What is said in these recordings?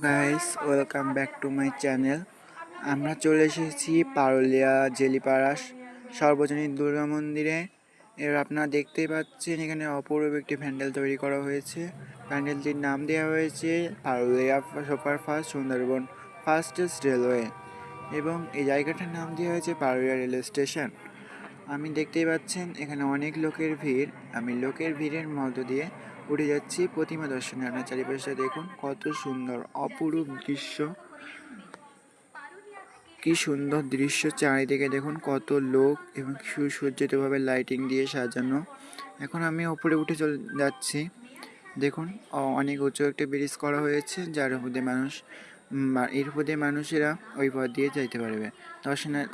Guys, welcome back to my channel. আমরা চলে এসেছি পারুলিয়া জেলিপাড়া সর্বজনীন দুর্গা মন্দিরে। এবার আপনারা দেখতেই পাচ্ছেন এখানে অপূর্ব একটি প্যান্ডেল তৈরি করা হয়েছে। প্যান্ডেলটির নাম দেওয়া হয়েছে Parulia superfast Sundarban fastest railway, এবং এই জায়গাটার নাম দেওয়া হয়েছে পারুলিয়া রেলওয়ে স্টেশন। আমি দেখতেই পাচ্ছেন এখানে অনেক লোকের ভিড়। আমি লোকের ভিড়ের মধ্য দিয়ে উঠে যাচ্ছি প্রতিমা দর্শনে। আপনার চারিপাশে দেখুন কত সুন্দর অপরূপ দৃশ্য, কি সুন্দর দৃশ্য। চারিদিকে দেখুন কত লোক এবং সুসজ্জিতভাবে লাইটিং দিয়ে সাজানো। এখন আমি ওপরে উঠে চলে যাচ্ছি। দেখুন অনেক উঁচু একটা ব্রিজ করা হয়েছে, যার উপর দিয়ে এর উপর দিয়ে মানুষেরা ওই পথ দিয়ে যাইতে পারবে।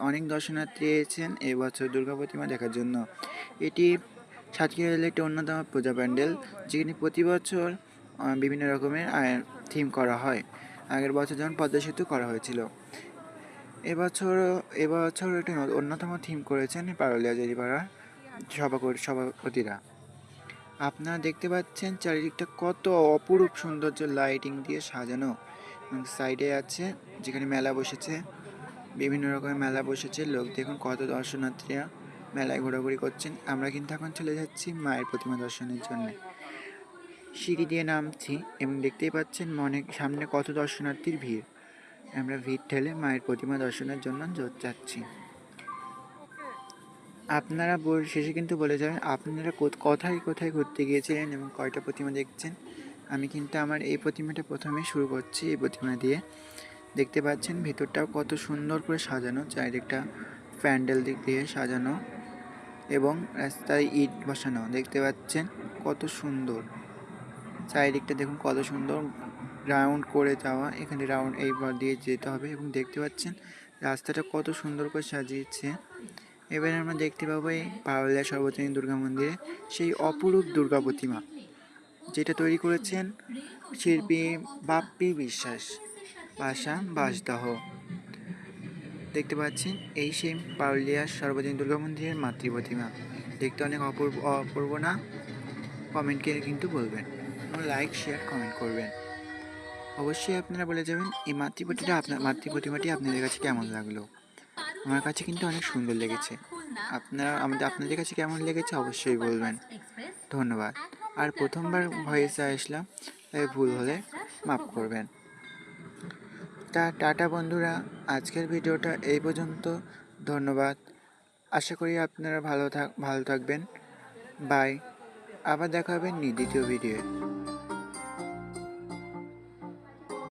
অনেক দর্শনার্থী এসেছেন এবছর দুর্গা প্রতিমা দেখার জন্য। এটি সাতক্ষীরা জেলার একটি অন্যতম পূজা প্যান্ডেল, যেখানে প্রতি বছর বিভিন্ন রকমের থিম করা হয়। আগের বছর যেমন পদ্মা সেতু করা হয়েছিল, এবছর একটি অন্যতম থিম করেছেন পারুলিয়া জেলিপাড়ার সভাপতিরা। আপনারা দেখতে পাচ্ছেন চারিদিকটা কত অপরূপ সৌন্দর্য লাইটিং দিয়ে সাজানো। এবং সাইডে আছে যেখানে মেলা বসেছে, বিভিন্ন রকমের মেলা বসেছে। লোক দেখুন কত দর্শনার্থীরা মেলায় ঘোরাঘুরি করছেন। আমরা কিন্তু এখন চলে যাচ্ছি মায়ের প্রতিমা দর্শনের জন্য। সিঁড়ি দিয়ে নামছি এবং দেখতেই পাচ্ছেন অনেক সামনে কত দর্শনার্থীর ভিড়। আমরা ভিড় ঠেলে মায়ের প্রতিমা দর্শনের জন্য যাচ্ছি। আপনারা শেষে কিন্তু বলে যাবেন আপনারা কোথায় কোথায় ঘুরতে গিয়েছিলেন এবং কয়টা প্রতিমা দেখছেন। আমি কিন্তু আমার এই প্রতিমাটা প্রথমে শুরু করছি। এই প্রতিমা দিয়ে দেখতে পাচ্ছেন ভিতরটাও কত সুন্দর করে সাজানো, চারিদিকটা প্যান্ডেল দিক দিয়ে সাজানো এবং রাস্তায় ইট বসানো। দেখতে পাচ্ছেন কত সুন্দর, চারিদিকটা দেখুন কত সুন্দর রাউন্ড করে যাওয়া। এখানে রাউন্ড এইবার দিয়ে যেতে হবে এবং দেখতে পাচ্ছেন রাস্তাটা কত সুন্দর করে সাজিয়েছে। এবারে আমরা দেখতে পাবো এই পারুলিয়া সর্বজনীন দুর্গা মন্দিরে সেই অপরূপ দুর্গা প্রতিমা, যেটা তৈরি করেছেন শিল্পী বাপ্পি বিশ্বাস, ভাষা বাসদাহ। দেখতে পাচ্ছেন এই সেই পারুলিয়া সর্বজনীন দুর্গা মন্দিরের মাতৃ প্রতিমা। দেখতে অনেক অপূর্ব না? কমেন্টকে কিন্তু বলবেন, লাইক শেয়ার কমেন্ট করবেন। অবশ্যই আপনারা বলে যাবেন এই মাতৃ প্রতিমাটি আপনাদের কাছে কেমন লাগলো। আমার কাছে কিন্তু অনেক সুন্দর লেগেছে। আপনাদের কাছে কেমন লেগেছে অবশ্যই বলবেন। ধন্যবাদ। আর প্রথমবার ভয়েসে আসলাম, তাই ভুল হলে মাফ করবেন। টাটা বন্ধুরা, আজকের ভিডিওটা এই পর্যন্ত। ধন্যবাদ। আশা করি আপনারা ভালো থাকবেন। বাই। আবার দেখা হবে দ্বিতীয় ভিডিওয়ে।